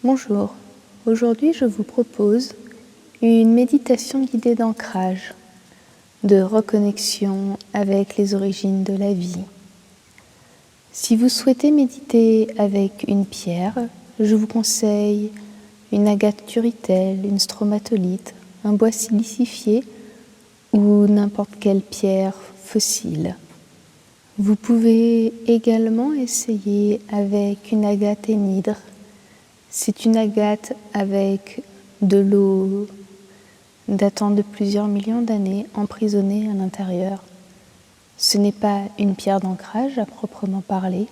Bonjour, aujourd'hui je vous propose une méditation guidée d'ancrage, de reconnexion avec les origines de la vie. Si vous souhaitez méditer avec une pierre, je vous conseille une agate turritelle, une stromatolite, un bois silicifié ou n'importe quelle pierre fossile. Vous pouvez également essayer avec une agate énhydre. C'est une agate avec de l'eau datant de plusieurs millions d'années emprisonnée à l'intérieur. Ce n'est pas une pierre d'ancrage à proprement parler,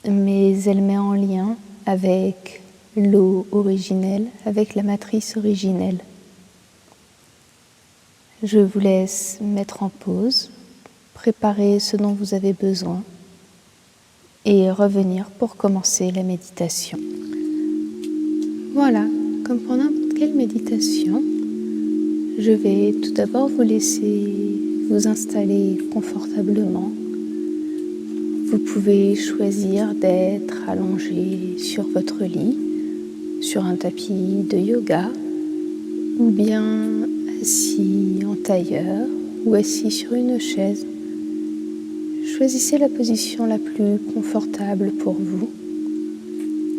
mais elle met en lien avec l'eau originelle, avec la matrice originelle. Je vous laisse mettre en pause, préparer ce dont vous avez besoin et revenir pour commencer la méditation. Voilà, comme pour n'importe quelle méditation, je vais tout d'abord vous laisser vous installer confortablement. Vous pouvez choisir d'être allongé sur votre lit, sur un tapis de yoga, ou bien assis en tailleur ou assis sur une chaise. Choisissez la position la plus confortable pour vous.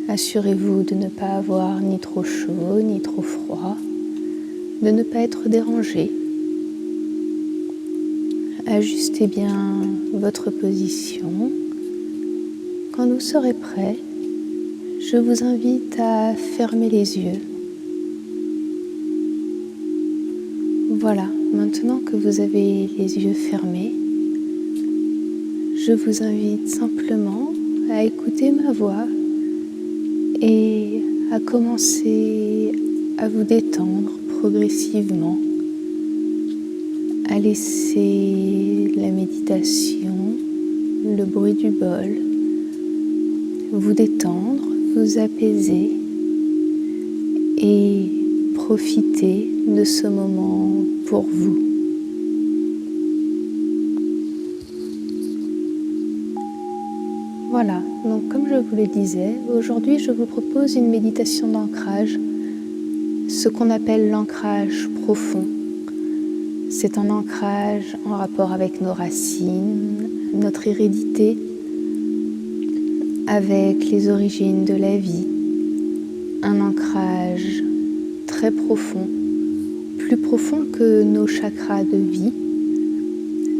Assurez-vous de ne pas avoir ni trop chaud ni trop froid, de ne pas être dérangé. Ajustez bien votre position. Quand vous serez prêt, je vous invite à fermer les yeux. Voilà, maintenant que vous avez les yeux fermés, je vous invite simplement à écouter ma voix et à commencer à vous détendre progressivement, à laisser la méditation, le bruit du bol, vous détendre, vous apaiser et profiter de ce moment pour vous. Voilà, donc comme je vous le disais, aujourd'hui je vous propose une méditation d'ancrage, ce qu'on appelle l'ancrage profond. C'est un ancrage en rapport avec nos racines, notre hérédité, avec les origines de la vie. Un ancrage très profond, plus profond que nos chakras de vie.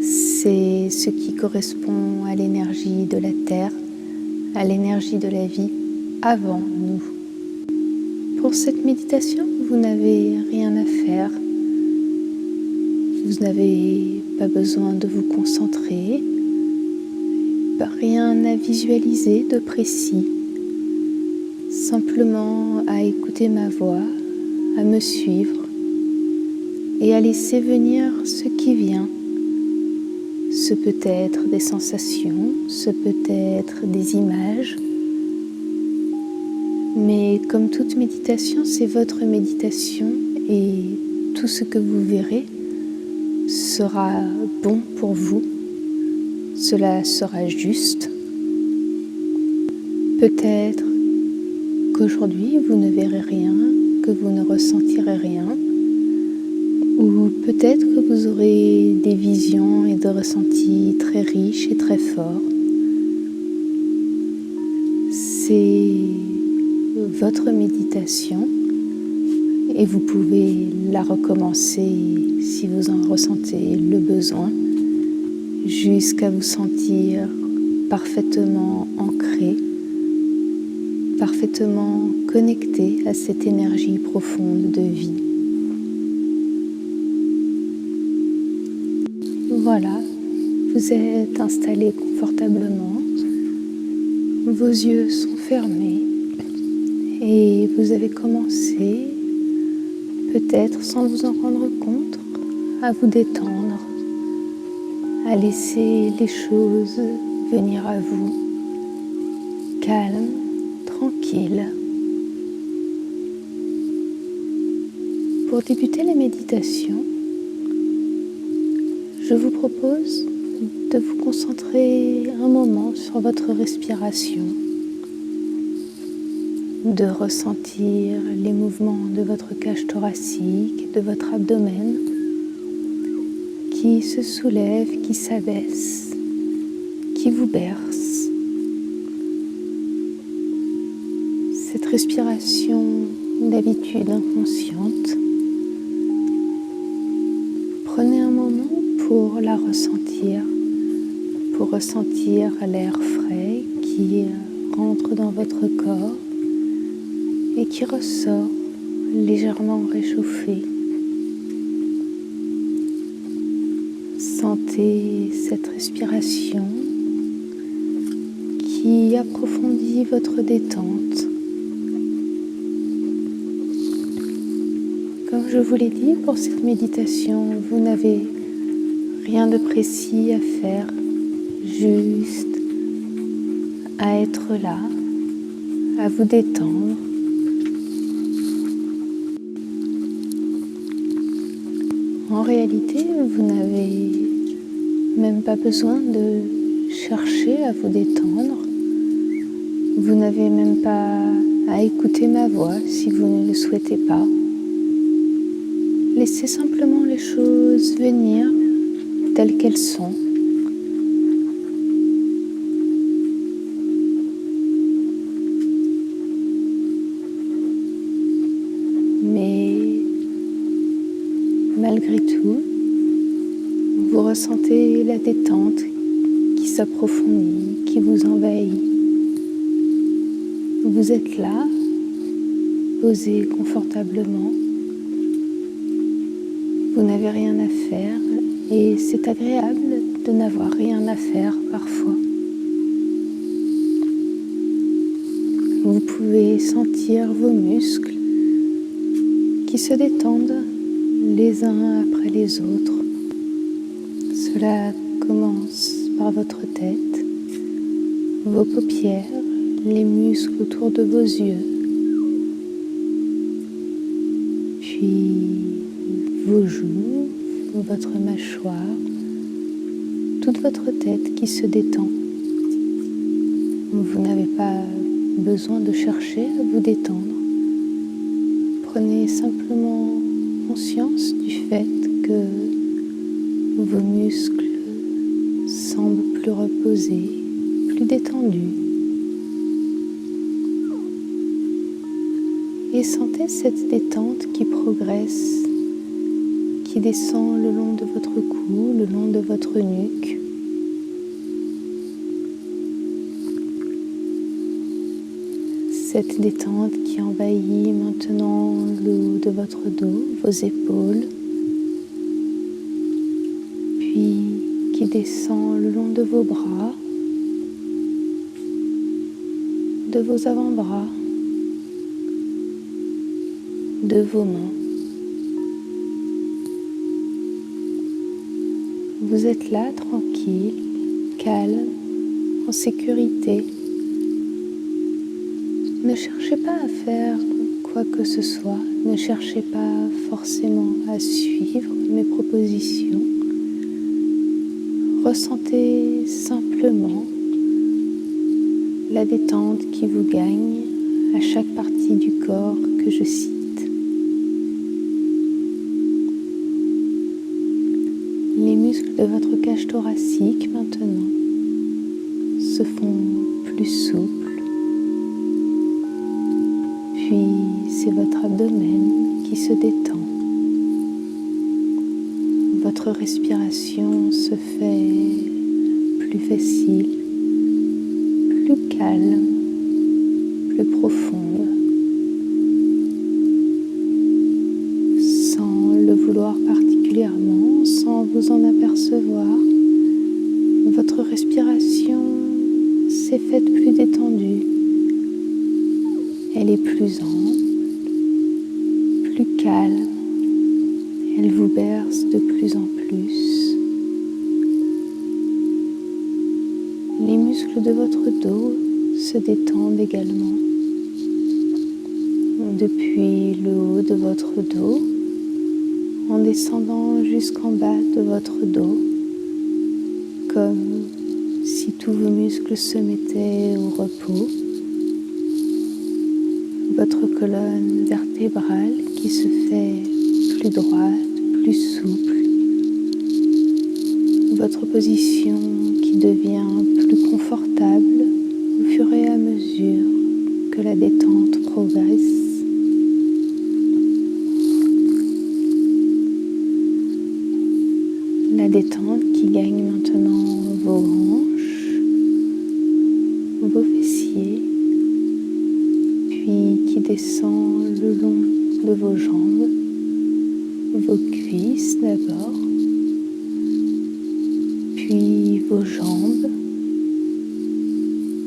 C'est ce qui correspond à l'énergie de la Terre, à l'énergie de la vie avant nous. Pour cette méditation, vous n'avez rien à faire. Vous n'avez pas besoin de vous concentrer, rien à visualiser de précis. Simplement à écouter ma voix, à me suivre et à laisser venir ce qui vient. Ce peut être des sensations, ce peut être des images. Mais comme toute méditation, c'est votre méditation et tout ce que vous verrez sera bon pour vous. Cela sera juste. Peut-être qu'aujourd'hui vous ne verrez rien, que vous ne ressentirez rien. Ou peut-être que vous aurez des visions et des ressentis très riches et très forts. C'est votre méditation et vous pouvez la recommencer si vous en ressentez le besoin, jusqu'à vous sentir parfaitement ancré, parfaitement connecté à cette énergie profonde de vie. Voilà, vous êtes installé confortablement, vos yeux sont fermés et vous avez commencé, peut-être sans vous en rendre compte, à vous détendre, à laisser les choses venir à vous, calme, tranquille. Pour débuter la méditation, je vous propose de vous concentrer un moment sur votre respiration. de ressentir les mouvements de votre cage thoracique, de votre abdomen qui se soulève, qui s'abaisse, qui vous berce. Cette respiration d'habitude inconsciente, prenez un moment pour la ressentir, pour ressentir l'air frais qui rentre dans votre corps et qui ressort légèrement réchauffé. Sentez cette respiration qui approfondit votre détente. Comme je vous l'ai dit, pour cette méditation, vous n'avez rien de précis à faire, juste à être là, à vous détendre. En réalité, vous n'avez même pas besoin de chercher à vous détendre. Vous n'avez même pas à écouter ma voix si vous ne le souhaitez pas. Laissez simplement les choses venir telles qu'elles sont. Mais malgré tout, vous ressentez la détente qui s'approfondit, qui vous envahit. Vous êtes là, posé confortablement. Vous n'avez rien à faire et c'est agréable de n'avoir rien à faire parfois. Vous pouvez sentir vos muscles qui se détendent les uns après les autres. Cela commence par votre tête, vos paupières, les muscles autour de vos yeux, puis vos joues, votre mâchoire, toute votre tête qui se détend. Vous n'avez pas besoin de chercher à vous détendre. Prenez simplement conscience du fait que vos muscles semblent plus reposés, plus détendus. Et sentez cette détente qui progresse, qui descend le long de votre cou, le long de votre nuque. Cette détente qui envahit maintenant le haut de votre dos, vos épaules, puis qui descend le long de vos bras, de vos avant-bras, de vos mains. Vous êtes là, tranquille, calme, en sécurité. Ne cherchez pas à faire quoi que ce soit, ne cherchez pas forcément à suivre mes propositions. Ressentez simplement la détente qui vous gagne à chaque partie du corps que je cite. Les muscles de votre cage thoracique maintenant se font plus souples. Puis c'est votre abdomen qui se détend. Votre respiration se fait plus facile, plus calme, plus profonde. Sans le vouloir particulièrement, sans vous en apercevoir, votre respiration s'est faite plus détendue. Elle est plus ample, plus calme. Elle vous berce de plus en plus. Les muscles de votre dos se détendent également. Depuis le haut de votre dos, en descendant jusqu'en bas de votre dos, comme si tous vos muscles se mettaient au repos. votre colonne vertébrale qui se fait plus droite, plus souple, votre position qui devient plus confortable au fur et à mesure que la détente progresse. La détente qui gagne maintenant vos hanches, vos fessiers, puis qui descend le long de vos jambes, vos cuisses d'abord, puis vos jambes,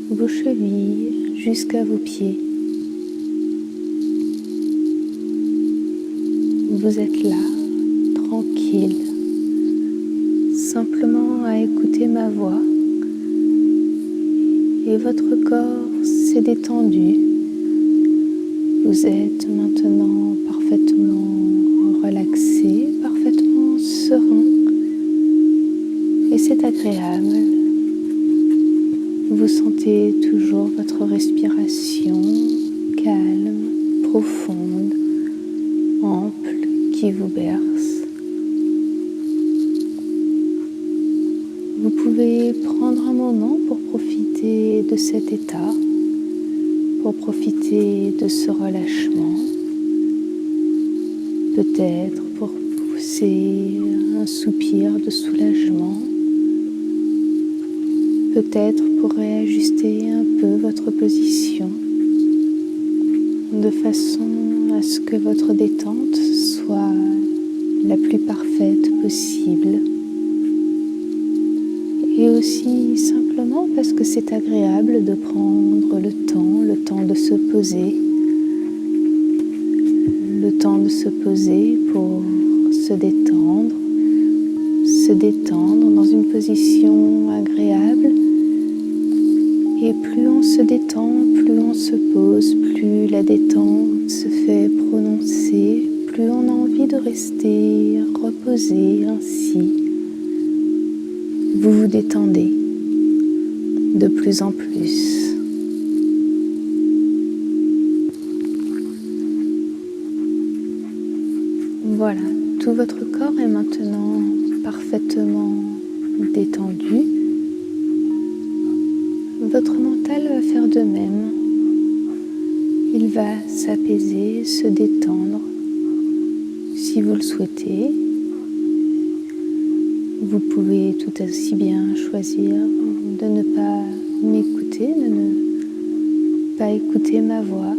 vos chevilles jusqu'à vos pieds. Vous êtes là, tranquille, simplement à écouter ma voix et votre corps s'est détendu. Vous êtes maintenant parfaitement relaxé, parfaitement serein et c'est agréable. Vous sentez toujours votre respiration calme, profonde, ample qui vous berce. Vous pouvez prendre un moment pour profiter de cet état, pour profiter de ce relâchement, peut-être pour pousser un soupir de soulagement, peut-être pour réajuster un peu votre position, de façon à ce que votre détente soit la plus parfaite possible. Et aussi simplement parce que c'est agréable de prendre le temps de se poser, le temps de se poser pour se détendre dans une position agréable. Et plus on se détend, plus on se pose, plus la détente se fait prononcer, plus on a envie de rester reposé ainsi. Vous vous détendez de plus en plus. Voilà, tout votre corps est maintenant parfaitement détendu. Votre mental va faire de même. Il va s'apaiser, se détendre. Si vous le souhaitez, vous pouvez tout aussi bien choisir de ne pas m'écouter, de ne pas écouter ma voix.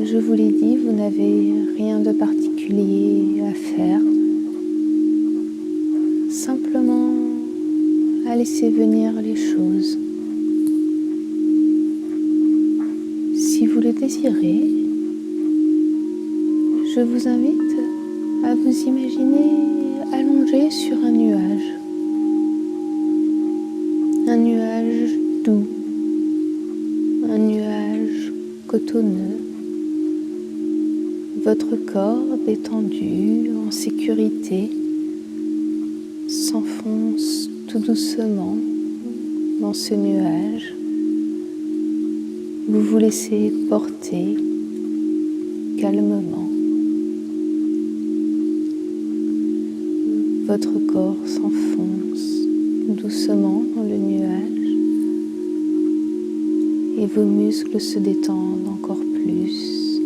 Je vous l'ai dit, vous n'avez rien de particulier à faire. Simplement à laisser venir les choses. Si vous le désirez, je vous invite à vous imaginer allongé sur un nuage doux, un nuage cotonneux, votre corps détendu, en sécurité, s'enfonce tout doucement dans ce nuage. Vous vous laissez porter calmement. Votre corps s'enfonce doucement dans le nuage et vos muscles se détendent encore plus.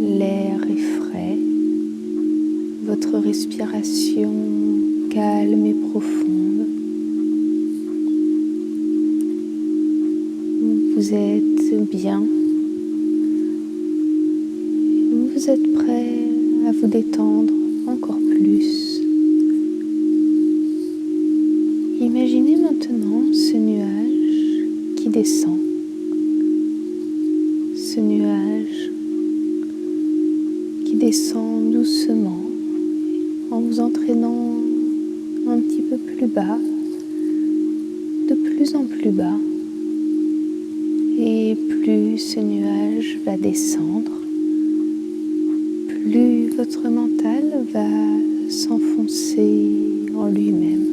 L'air est frais, votre respiration calme et profonde. Vous êtes bien. Vous êtes prêt à vous détendre encore plus. Imaginez maintenant ce nuage qui descend. Ce nuage qui descend doucement en vous entraînant un petit peu plus bas, de plus en plus bas. Et plus ce nuage va descendre, plus votre mental va s'enfoncer en lui-même.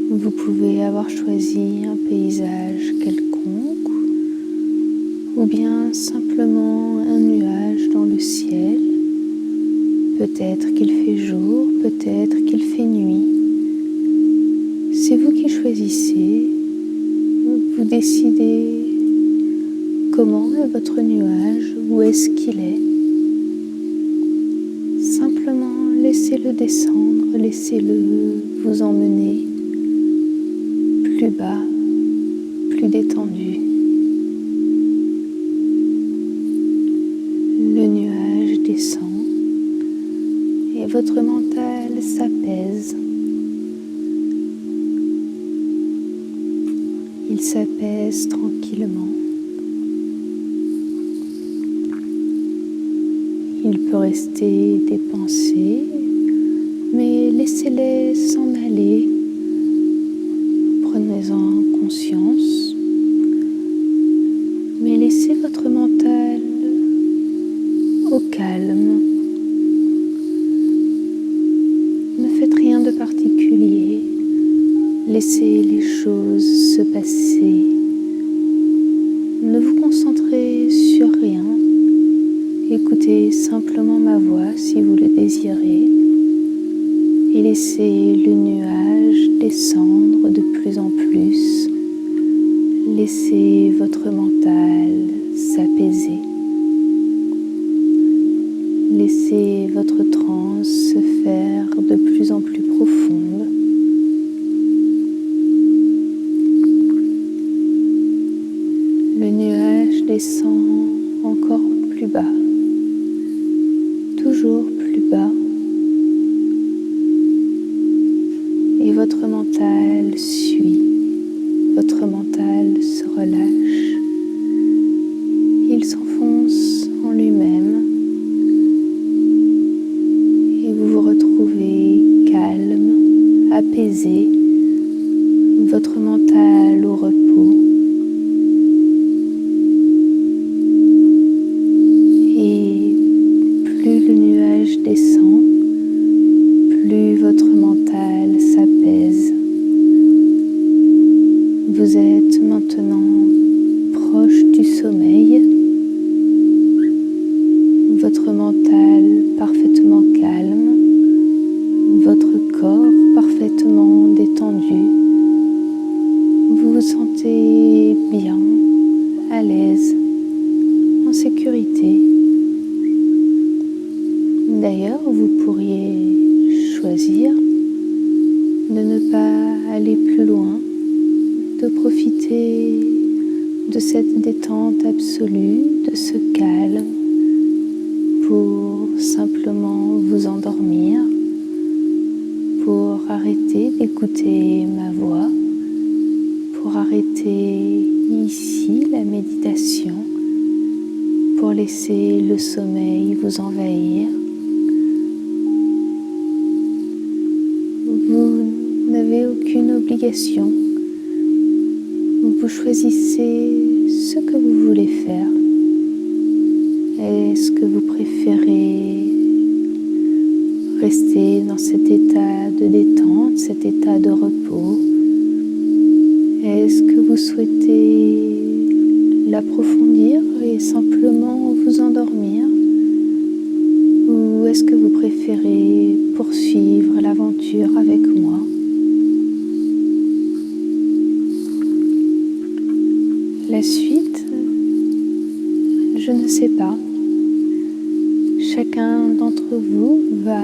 Vous pouvez avoir choisi un paysage quelconque. ou bien simplement un nuage dans le ciel. Peut-être qu'il fait jour, peut-être qu'il fait nuit. C'est vous qui choisissez, vous décidez comment est votre nuage, où est-ce qu'il est. Simplement laissez-le descendre, laissez-le vous emmener plus bas, plus détendu. Le nuage descend et votre mental s'apaise. Il s'apaise tranquillement. Il peut rester des pensées, mais laissez-les s'en aller. Prenez-en conscience, mais laissez votre mental au calme. Ne faites rien de particulier. Laissez les choses se passer. Ne vous concentrez sur rien. Écoutez simplement ma voix si vous le désirez et laissez le nuage descendre de plus en plus. Laissez votre mental s'apaiser. Laissez votre transe se faire de plus en plus profonde. Le nuage descend encore plus bas. Toujours plus bas, et votre mental suit, votre mental se relâche, il s'enfonce en lui-même et vous vous retrouvez calme, apaisé, votre mental au repos. Plus le nuage descend, plus votre mental s'apaise. Vous êtes maintenant proche du sommeil. Votre mental parfaitement calme, votre corps parfaitement détendu. Vous vous sentez bien, à l'aise, en sécurité. D'ailleurs, vous pourriez choisir de ne pas aller plus loin, de profiter de cette détente absolue, de ce calme, pour simplement vous endormir, pour arrêter d'écouter ma voix, pour arrêter ici la méditation, pour laisser le sommeil vous envahir. Vous n'avez aucune obligation. Vous choisissez ce que vous voulez faire. Est-ce que vous préférez rester dans cet état de détente, cet état de repos? Est-ce que vous souhaitez l'approfondir et simplement vous endormir? Ou est-ce que vous préférez poursuivre l'aventure avec moi? La suite, je ne sais pas. Chacun d'entre vous va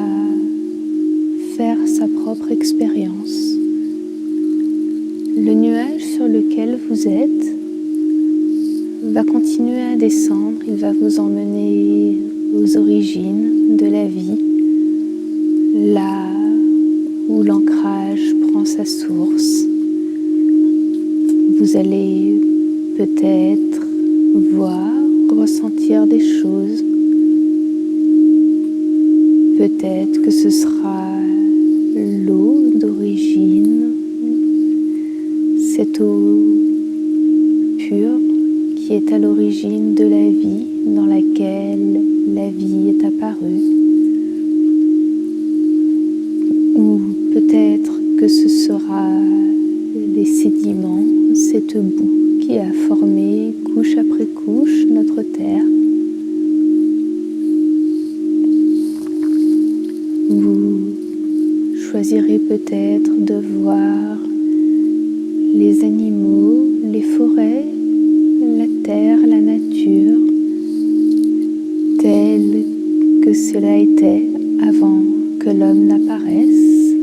faire sa propre expérience. Le nuage sur lequel vous êtes va continuer à descendre, il va vous emmener aux origines de la vie, là où l'ancrage prend sa source. Vous allez peut-être voir, ressentir des choses. Peut-être que ce sera l'eau d'origine, cette eau pure qui est à l'origine de la vie, dans laquelle la vie est apparue. Ou peut-être que ce sera les sédiments, cette boue qui a formé couche après couche peut-être de voir les animaux, les forêts, la terre, la nature, telle que cela était avant que l'homme n'apparaisse.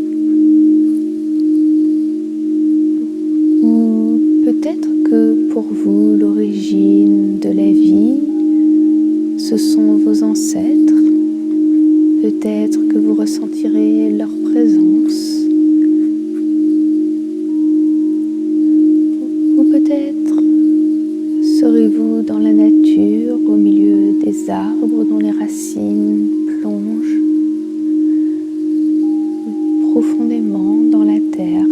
Ou peut-être que pour vous, l'origine de la vie, ce sont vos ancêtres. Peut-être que vous ressentirez leur présence. Ou peut-être serez-vous dans la nature, au milieu des arbres dont les racines plongent profondément dans la terre.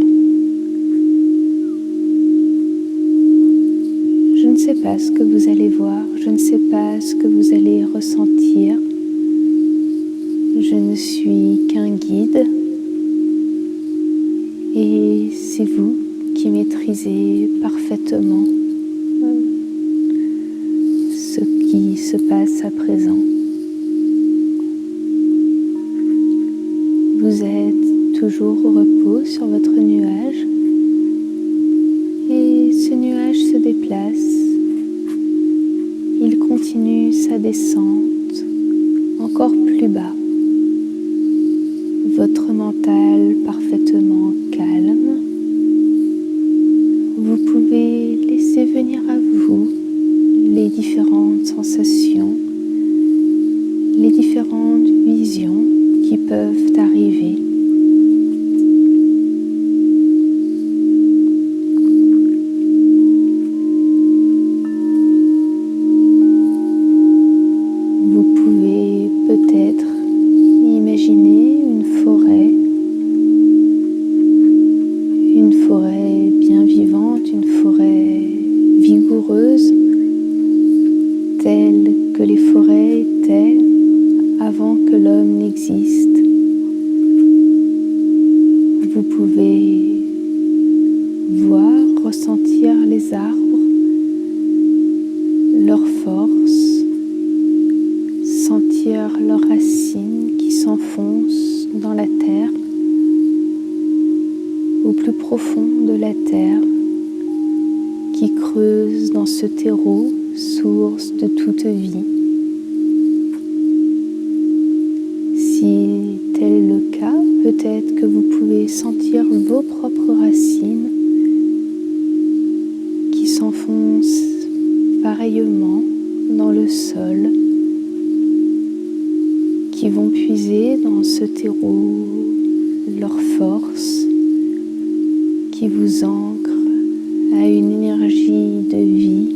Je ne sais pas ce que vous allez voir, je ne sais pas ce que vous allez ressentir. Je ne suis qu'un guide et c'est vous qui maîtrisez parfaitement ce qui se passe à présent. Vous êtes toujours au repos sur votre nuage et ce nuage se déplace. Il continue sa descente encore plus bas. Votre mental parfaitement calme. Vous pouvez laisser venir à vous les différentes sensations, les différentes visions qui peuvent arriver. Vous pouvez peut-être imaginer une forêt bien vivante, une forêt vigoureuse, telle que les forêts étaient avant que l'homme n'existe. Vous pouvez voir, ressentir les arbres, leur force, sentir leurs racines qui s'enfoncent dans la terre, au plus profond de la terre, qui creuse dans ce terreau, source de toute vie. Si tel est le cas, peut-être que vous pouvez sentir vos propres racines qui s'enfoncent pareillement dans le sol, qui vont puiser dans ce terreau leur force, qui vous ancre à une énergie de vie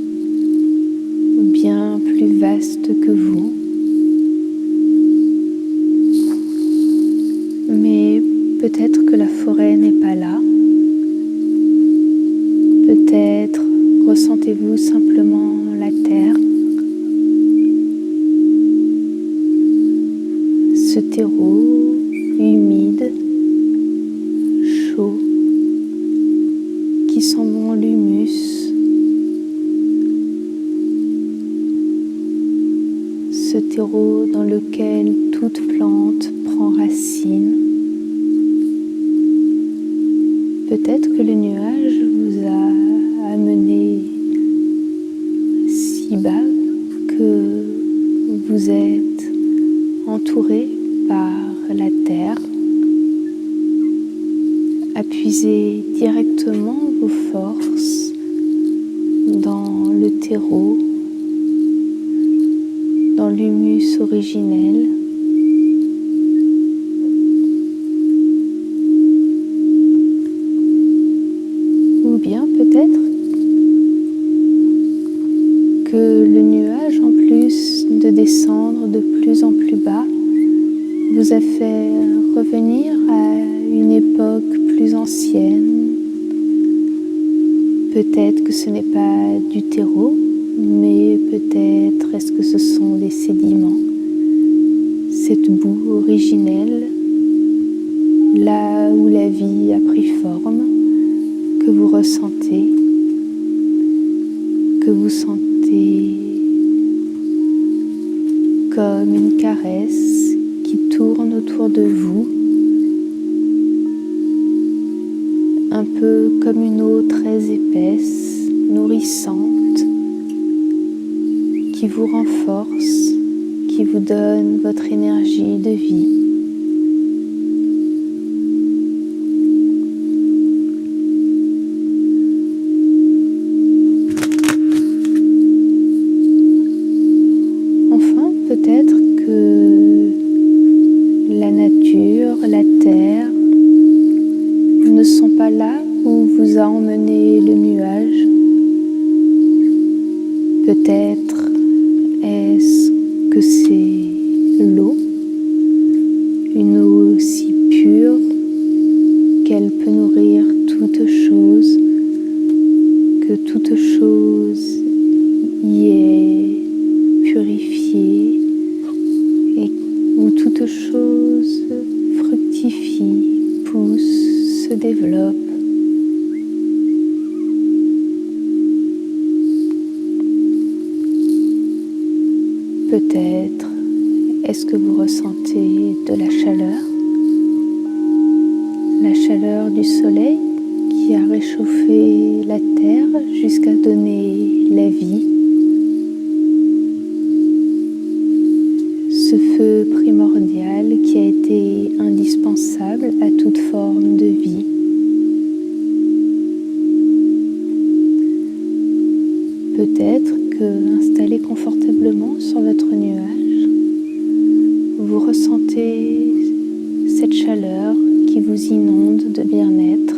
bien plus vaste que vous. Mais peut-être que la forêt n'est pas là. Peut-être ressentez-vous simplement la terre, ce terreau humide, chaud, qui sent bon l'humus, ce terreau dans lequel toute plante prend racine. Peut-être que le nuage vous a amené si bas que vous êtes entouré par la terre. Puisez directement vos forces dans le terreau, dans l'humus originel. Ou bien peut-être que le nuage, en plus de descendre de plus en plus bas, vous a fait revenir à une époque plus ancienne. Peut-être que ce n'est pas du terreau, mais peut-être est-ce que ce sont des sédiments, cette boue originelle, là où la vie a pris forme, que vous ressentez, que vous sentez comme une caresse qui tourne autour de vous un peu comme une eau très épaisse, nourrissante, qui vous renforce, qui vous donne votre énergie de vie. Enfin, peut-être que la nature, la terre ne sont pas là où vous a emmené le nuage. Peut-être est-ce que c'est l'eau, une eau si pure qu'elle peut nourrir toute chose, que toute chose y est purifiée et où toute chose fructifie, pousse, se développe. Peut-être est-ce que vous ressentez de la chaleur du soleil qui a réchauffé la terre jusqu'à donner la vie. Ce feu primordial qui a été indispensable à toute forme de vie. Peut-être que, installé confortablement sur votre nuage, vous ressentez cette chaleur qui vous inonde de bien-être.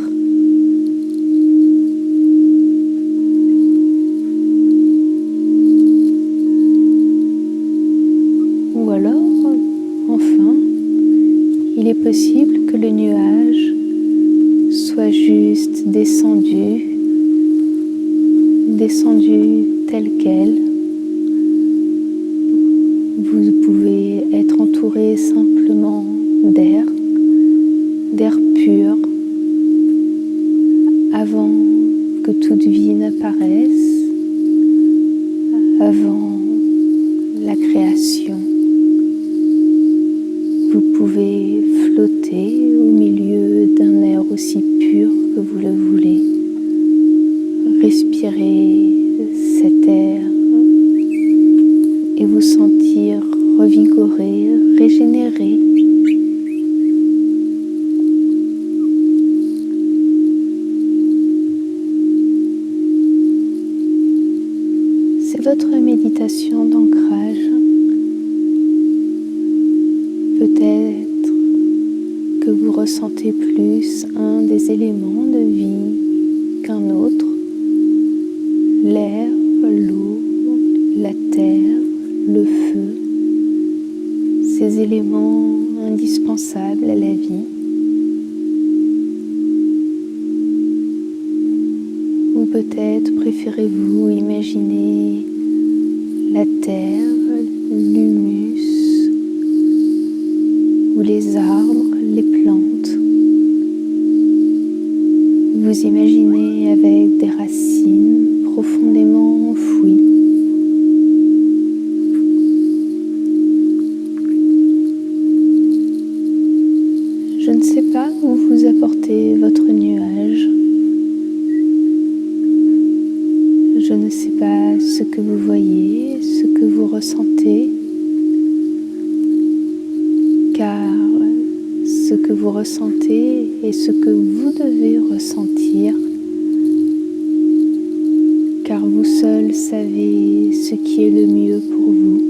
Ou alors, enfin, il est possible que le nuage soit juste descendu tel quel. Vous pouvez être entouré simplement d'air pur, avant que toute vie n'apparaisse, avant la création. Vous pouvez flotter au milieu d'un air aussi pur que vous le voulez. Respirez cet air et vous sentir revigoré, régénéré. C'est votre méditation d'ancrage. Peut-être que vous ressentez plus un des éléments de vie qu'un autre. L'air, l'eau, la terre, le feu, ces éléments indispensables à la vie. Ou peut-être préférez-vous imaginer la terre, l'humus, ou les arbres, les plantes. Vous imaginez avec des racines profondément enfouies. Je ne sais pas où vous apportez votre nuage. Je ne sais pas ce que vous voyez, ce que vous ressentez, car ce que vous ressentez est ce que vous devez ressentir, car vous seul savez ce qui est le mieux pour vous.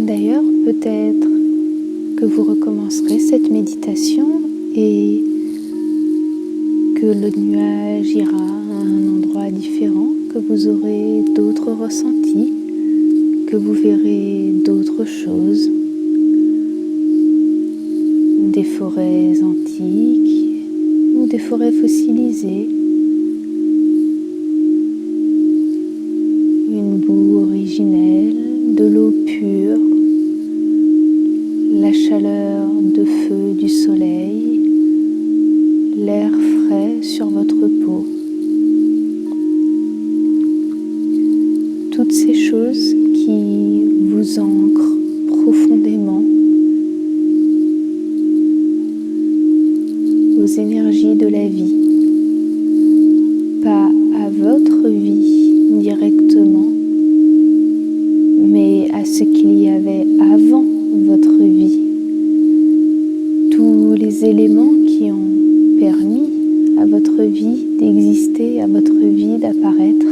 D'ailleurs, peut-être que vous recommencerez cette méditation et que le nuage ira à un endroit différent, que vous aurez d'autres ressentis, que vous verrez d'autres choses, des forêts antiques ou des forêts fossilisées, une boue originelle, de l'eau pure, la chaleur de feu du soleil, l'air frais sur votre peau. Toutes ces choses qui vous ancrent profondément énergies de la vie, pas à votre vie directement, mais à ce qu'il y avait avant votre vie. Tous les éléments qui ont permis à votre vie d'exister, à votre vie d'apparaître.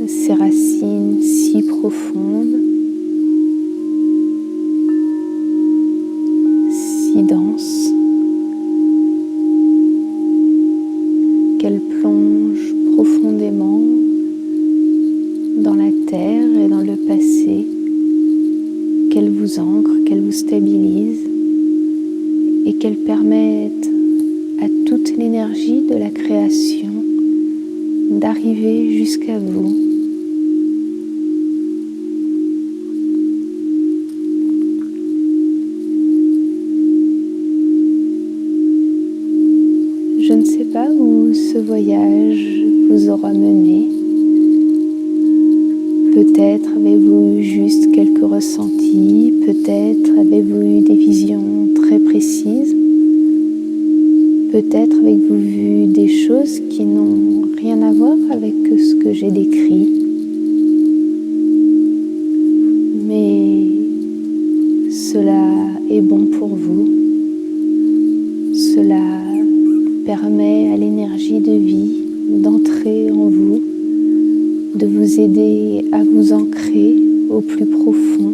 Ces racines si profondes, si denses, qu'elles plongent profondément dans la terre et dans le passé, qu'elles vous ancrent, qu'elles vous stabilisent et qu'elles permettent à toute l'énergie de la création d'arriver jusqu'à vous. Je ne sais pas où ce voyage vous aura mené. Peut-être avez-vous eu juste quelques ressentis, peut-être avez-vous eu des visions très précises, peut-être avez-vous vu des choses qui n'ont rien à voir avec ce que j'ai décrit. Mais cela est bon pour vous, cela permet à l'énergie de vie d'entrer en vous, de vous aider à vous ancrer au plus profond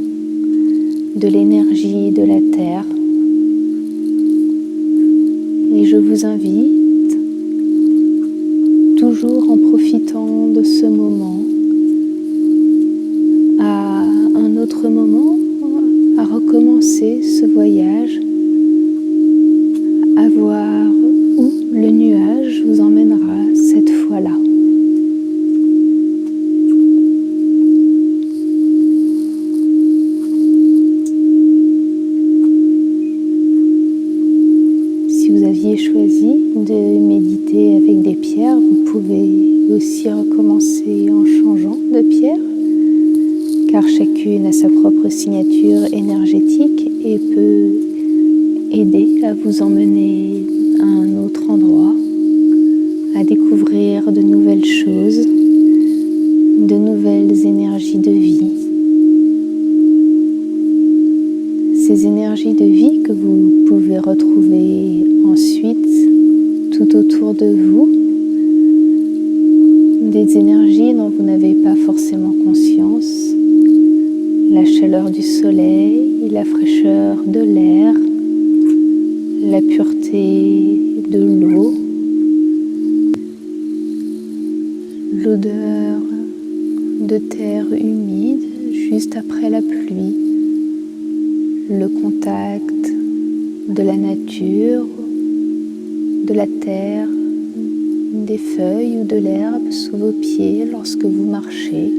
de l'énergie de la Terre. Et je vous invite, toujours en profitant de ce moment, à un autre moment, à recommencer ce voyage, à voir où le nuage vous emmènera cette fois-là. Si vous aviez choisi de méditer avec des pierres, vous pouvez aussi recommencer en changeant de pierre, car chacune a sa propre signature énergétique et peut aider à vous emmener à un autre endroit, à découvrir de nouvelles choses, de nouvelles énergies de vie. Ces énergies de vie que vous pouvez retrouver ensuite tout autour de vous, des énergies dont vous n'avez pas forcément conscience, la chaleur du soleil, la fraîcheur de l'air, la pureté de l'eau, l'odeur de terre humide juste après la pluie, le contact de la nature, de la terre, des feuilles ou de l'herbe sous vos pieds lorsque vous marchez.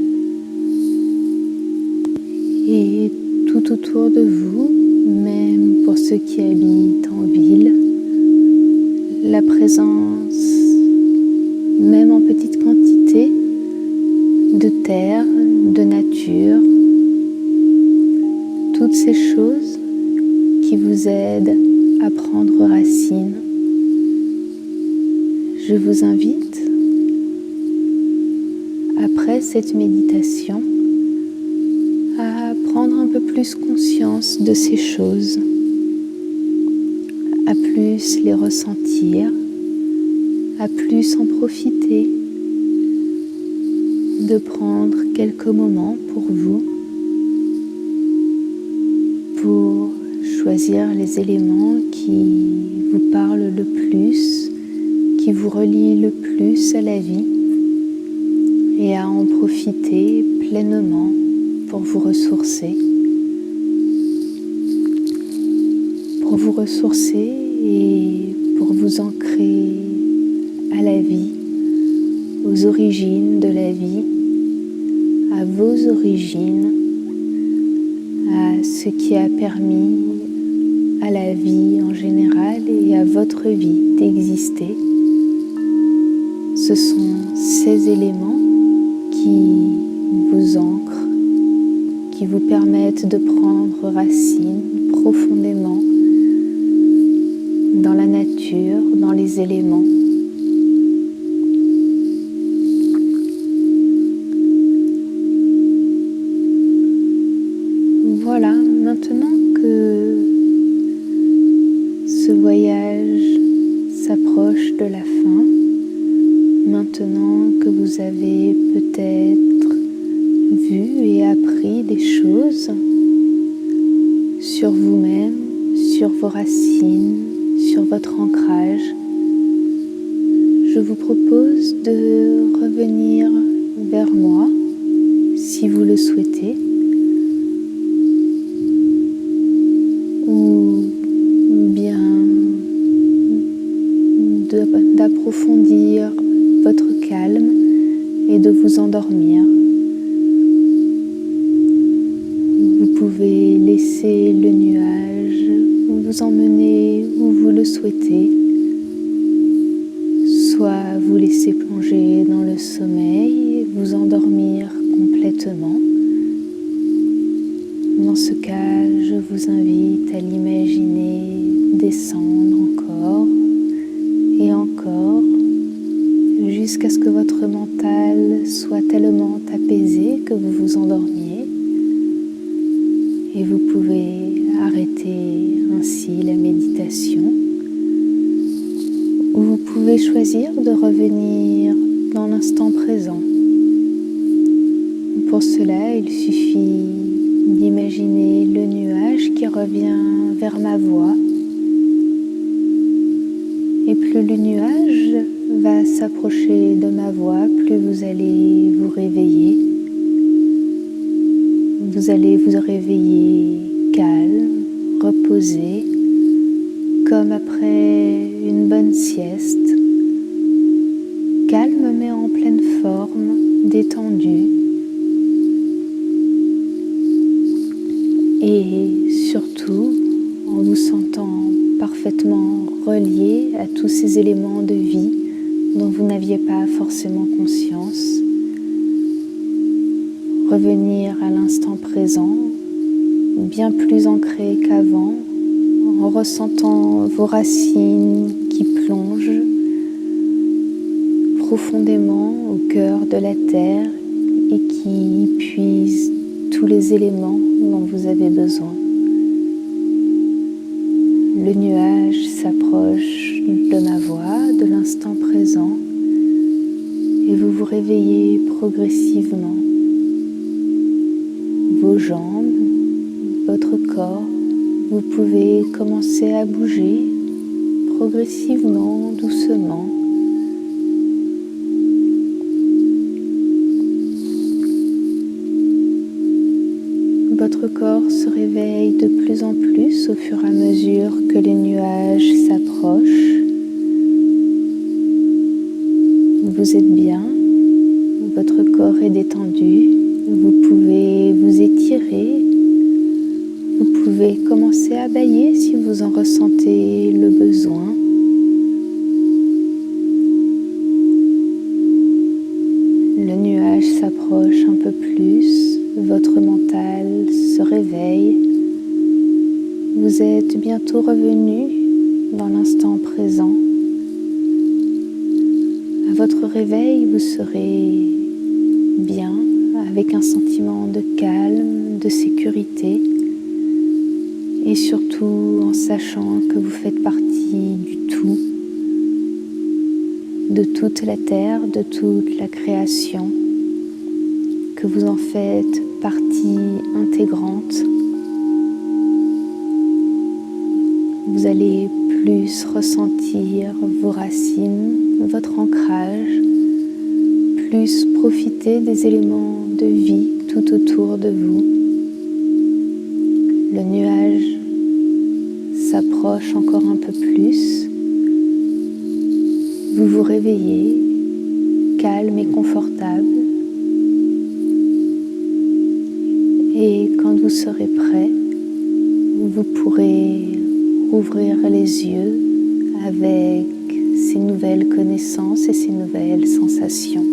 Et tout autour de vous, même pour ceux qui habitent en ville, la présence, même en petite quantité, de terre, de nature, toutes ces choses qui vous aident à prendre racine. Je vous invite, après cette méditation, à prendre un peu plus conscience de ces choses, à plus les ressentir, à plus en profiter, de prendre quelques moments pour vous, pour choisir les éléments qui vous parlent le plus, qui vous relient le plus à la vie, et à en profiter pleinement pour vous ressourcer. Pour vous ressourcer et pour vous ancrer à la vie, aux origines de la vie, à vos origines, à ce qui a permis à la vie en général et à votre vie d'exister. Ce sont ces éléments qui vous ancrent, qui vous permettent de prendre racine profondément ce voyage s'approche de la fin, maintenant que vous avez peut-être vu et appris des choses sur vous-même, sur vos racines, sur votre ancrage, je vous propose de revenir vers moi si vous le souhaitez, ou bien d'approfondir votre calme et de vous endormir. Vous pouvez laisser le nuage vous emmener où vous le souhaitez, soit vous laisser plonger dans le sommeil, vous endormir complètement. Dans ce cas, je vous invite à l'imaginer descendre encore et encore, jusqu'à ce que votre mental soit tellement apaisé que vous vous endormiez. Et vous pouvez arrêter ainsi la méditation, ou vous pouvez choisir de revenir dans l'instant présent. Pour cela, il suffit d'imaginer le nuage qui revient vers ma voix. Et plus le nuage va s'approcher de ma voix, plus vous allez vous réveiller. Vous allez vous réveiller calme, reposé, comme après une bonne sieste. Calme mais en pleine forme, détendu. Et surtout, en vous sentant parfaitement relié à tous ces éléments de vie dont vous n'aviez pas forcément conscience. Revenir à l'instant présent, bien plus ancré qu'avant, en ressentant vos racines qui plongent profondément au cœur de la terre et qui puisent tous les éléments dont vous avez besoin. Le nuage s'approche de ma voix, de l'instant présent, et vous vous réveillez progressivement. Vos jambes, votre corps, vous pouvez commencer à bouger progressivement, doucement. Votre corps se réveille de plus en plus au fur et à mesure que les nuages s'approchent. Vous êtes bien, votre corps est détendu, vous pouvez vous étirer, vous pouvez commencer à bâiller si vous en ressentez le besoin. Le nuage s'approche un peu plus, votre mental se réveille. Vous êtes bientôt revenu dans l'instant présent. À votre réveil, vous serez bien, avec un sentiment de calme, de sécurité, et surtout en sachant que vous faites partie du tout, de toute la terre, de toute la création, que vous en faites partie intégrante. Vous allez plus ressentir vos racines, votre ancrage, plus profiter des éléments de vie tout autour de vous. Le nuage s'approche encore un peu plus. Vous vous réveillez, calme et confortable. Et quand vous serez prêt, vous pourrez ouvrir les yeux avec ces nouvelles connaissances et ces nouvelles sensations.